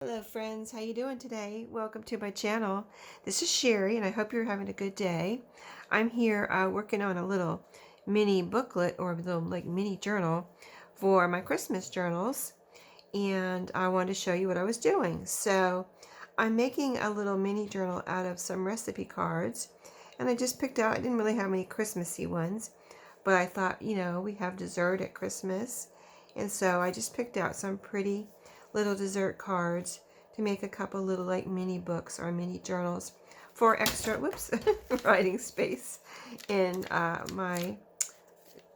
Hello friends, how you doing today? Welcome to my channel. This is Sherry and I hope you're having a good day. I'm here working on a little mini booklet or a little like mini journal for my Christmas journals, and I wanted to show you what I was doing. So I'm making a little mini journal out of some recipe cards, and I just picked out, I didn't really have many Christmassy ones, but I thought, we have dessert at Christmas, and so I just picked out some pretty little dessert cards to make a couple little like mini books or mini journals for extra writing space in my,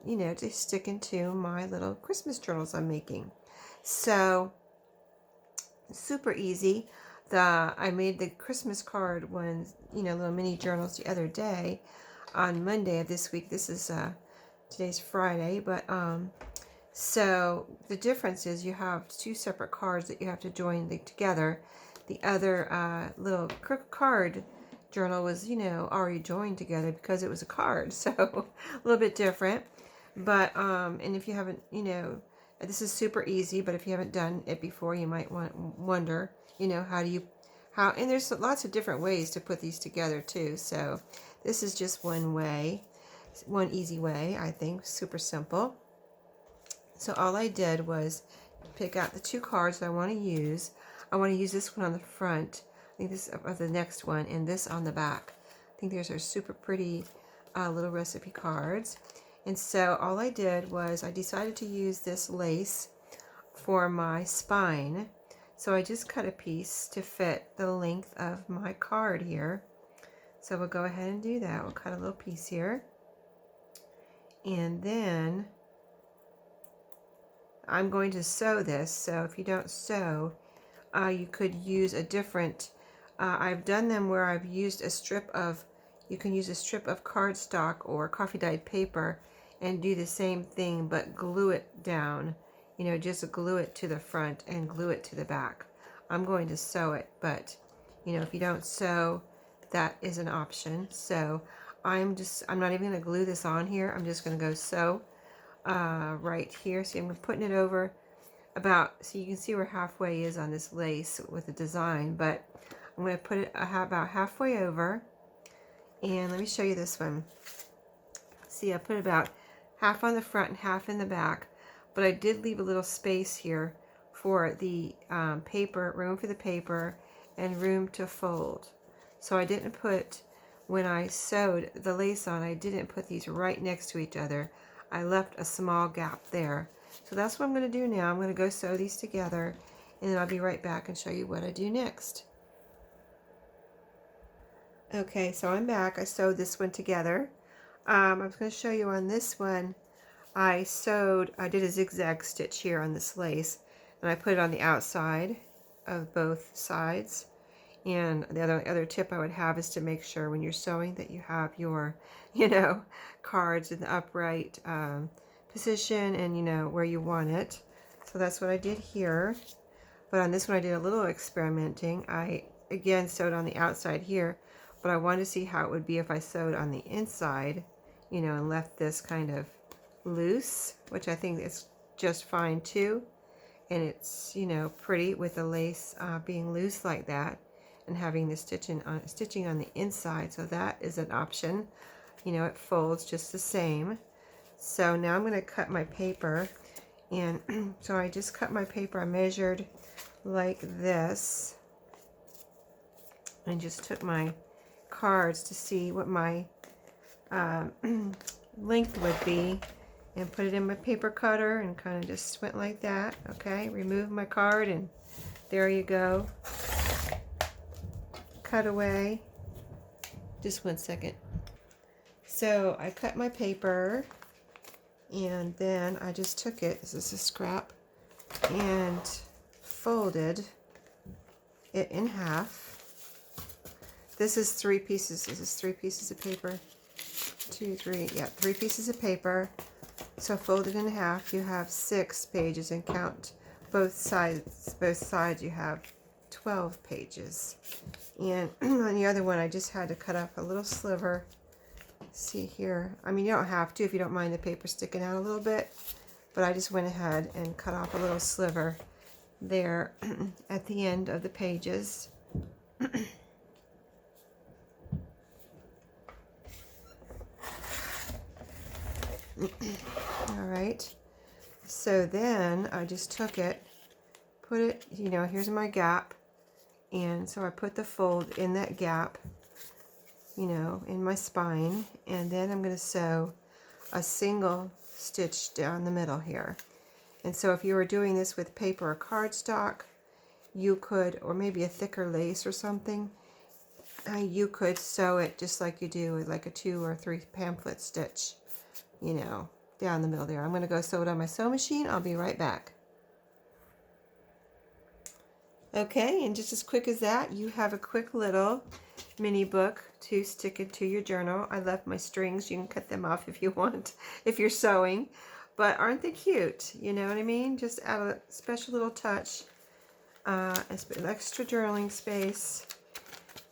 to stick into my little Christmas journals I'm making. So super easy. I made the Christmas card ones, little mini journals the other day on Monday of this week. This is today's Friday, but so the difference is you have two separate cards that you have to join together. The other little card journal was, already joined together because it was a card. So a little bit different. But, and if you haven't, this is super easy, but if you haven't done it before, you might wonder, and there's lots of different ways to put these together too. So this is just one way, one easy way, I think, super simple. So all I did was pick out the two cards that I want to use. I want to use this one on the front. I think this is the next one, and this on the back. I think these are super pretty little recipe cards. And so all I did was I decided to use this lace for my spine. So I just cut a piece to fit the length of my card here. So we'll go ahead and do that. We'll cut a little piece here. And then I'm going to sew this, so if you don't sew, you could use a different, I've done them where I've used a strip of, you can use a strip of cardstock or coffee dyed paper and do the same thing but glue it down, just glue it to the front and glue it to the back. I'm going to sew it, but if you don't sew, that is an option. So I'm not even going to glue this on here. I'm just going to go sew right here. See, I'm putting it over about, so you can see where halfway is on this lace with the design, but I'm going to put it about halfway over. And let me show you this one. See, I put about half on the front and half in the back, but I did leave a little space here for the paper, room for the paper and room to fold. So I didn't put, when I sewed the lace on, I didn't put these right next to each other. I left a small gap there. So that's what I'm going to do now. I'm going to go sew these together, and then I'll be right back and show you what I do next. Okay, so I'm back. I sewed this one together. I was going to show you on this one, I did a zigzag stitch here on this lace, and I put it on the outside of both sides. And the other tip I would have is to make sure when you're sewing that you have your, cards in the upright position and, where you want it. So that's what I did here. But on this one I did a little experimenting. I, again, sewed on the outside here, but I wanted to see how it would be if I sewed on the inside, and left this kind of loose, which I think is just fine too. And it's, pretty with the lace being loose like that, and having the stitching on the inside. So that is an option. It folds just the same. So now I'm going to cut my paper, and so I just cut my paper. I measured like this and just took my cards to see what my length would be, and put it in my paper cutter and kind of just went like that. Okay, remove my card, and there you go. Cut away. Just 1 second. So I cut my paper, and then I just took it, this is a scrap, and folded it in half. This is 3 pieces. This is 3 pieces of paper. 2, 3, yeah, 3 pieces of paper. So folded in half, you have 6 pages, and count both sides. Both sides you have 12 pages. And on the other one, I just had to cut up a little sliver. See here, I mean, you don't have to if you don't mind the paper sticking out a little bit, but I just went ahead and cut off a little sliver there at the end of the pages. All right, so then I just took it, put it, you know, here's my gap, and so I put the fold in that gap, you know, in my spine, and then I'm going to sew a single stitch down the middle here. And so if you were doing this with paper or cardstock, you could, or maybe a thicker lace or something, you could sew it just like you do with like a 2 or 3 pamphlet stitch, you know, down the middle there. I'm going to go sew it on my sewing machine. I'll be right back. Okay, and just as quick as that, you have a quick little mini book to stick into your journal. I left my strings. You can cut them off if you want, if you're sewing. But aren't they cute? You know what I mean? Just add a special little touch. Extra journaling space.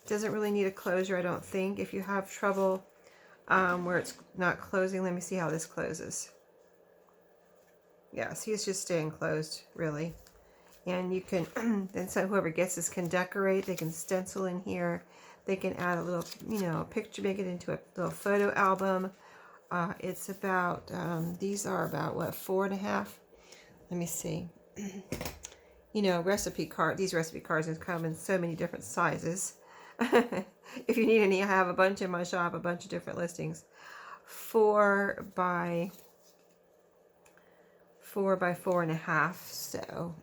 Doesn't really need a closure, I don't think. If you have trouble where it's not closing, let me see how this closes. Yeah, see, it's just staying closed, really. And you can, then so whoever gets this can decorate. They can stencil in here. They can add a little, you know, picture, make it into a little photo album. It's about, these are about, what, 4.5? Let me see. You know, recipe card. These recipe cards come in so many different sizes. If you need any, I have a bunch in my shop, a bunch of different listings. 4 by 4.5. So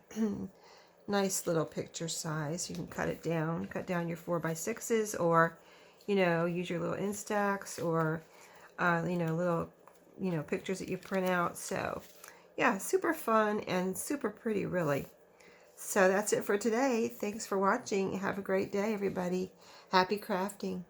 nice little picture size. You can cut it down, cut down your 4x6s, or, you know, use your little Instax, or you know, little, you know, pictures that you print out. So yeah, super fun and super pretty, really. So that's it for today. Thanks for watching. Have a great day, everybody. Happy crafting.